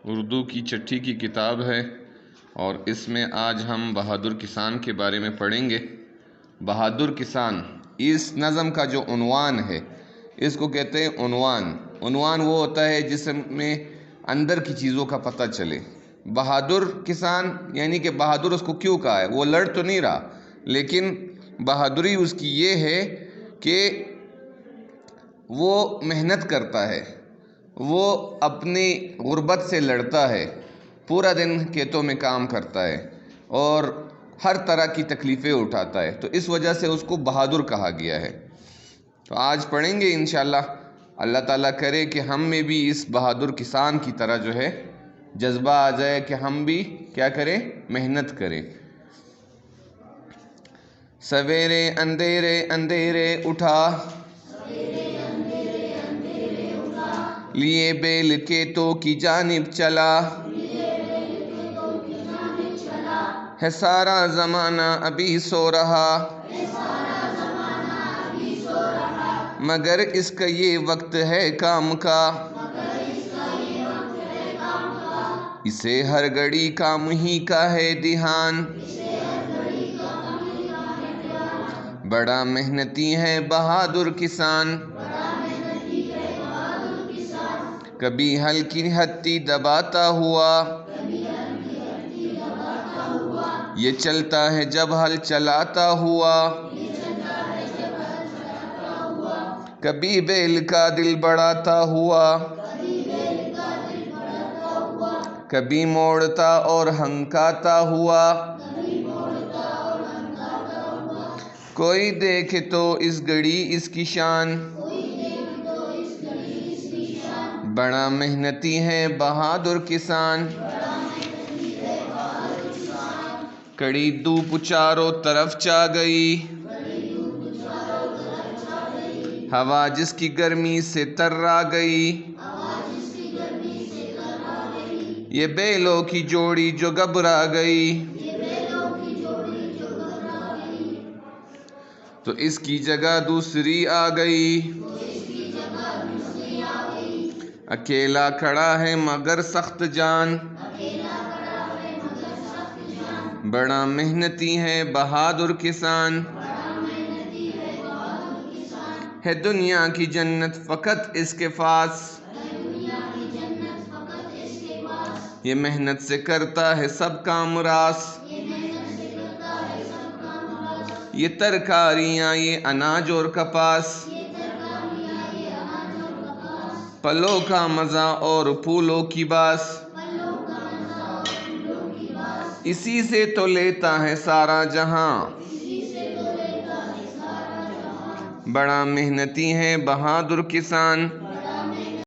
اردو کی چھٹی کی کتاب ہے اور اس میں آج ہم بہادر کسان کے بارے میں پڑھیں گے۔ بہادر کسان اس نظم کا جو عنوان ہے اس کو کہتے ہیں عنوان۔ عنوان وہ ہوتا ہے جس میں اندر کی چیزوں کا پتہ چلے۔ بہادر کسان یعنی کہ بہادر اس کو کیوں کہا ہے؟ وہ لڑ تو نہیں رہا، لیکن بہادری اس کی یہ ہے کہ وہ محنت کرتا ہے، وہ اپنی غربت سے لڑتا ہے، پورا دن کھیتوں میں کام کرتا ہے اور ہر طرح کی تکلیفیں اٹھاتا ہے، تو اس وجہ سے اس کو بہادر کہا گیا ہے۔ تو آج پڑھیں گے انشاءاللہ۔ اللہ تعالیٰ کرے کہ ہم میں بھی اس بہادر کسان کی طرح جو ہے جذبہ آ جائے کہ ہم بھی کیا کریں؟ محنت کریں۔ سویرے اندھیرے اندھیرے اٹھا، لیے بیل کھیتوں کی جانب چلا، ہے سارا زمانہ ابھی سو رہا، مگر اس کا یہ وقت ہے کام کا، اسے ہر گھڑی کام ہی کا ہے دھیان، بڑا محنتی ہے بہادر کسان، کبھی ہلکی ہتھی دباتا ہوا، یہ چلتا ہے جب ہل چلاتا ہوا، کبھی بیل کا دل بڑھاتا ہوا، کبھی موڑتا اور ہنکاتا ہوا، کوئی دیکھے تو اس گھڑی اس کی شان، بڑا محنتی ہے بہادر کسان، کڑی دھوپ چاروں طرف چھا گئی، ہوا جس کی گرمی سے ترا گئی، یہ بیلوں کی جوڑی جو گھبرا گئی، تو اس کی جگہ دوسری آ گئی، اکیلا کھڑا ہے مگر سخت جان، بڑا محنتی ہے بہادر کسان، ہے دنیا کی جنت فقط اس کے پاس، یہ محنت سے کرتا ہے سب کام راس، یہ ترکاریاں یہ اناج اور کپاس، پھلوں کا مزہ اور پھولوں کی باس، اسی سے تو لیتا ہے سارا جہاں، بڑا محنتی ہے بہادر کسان،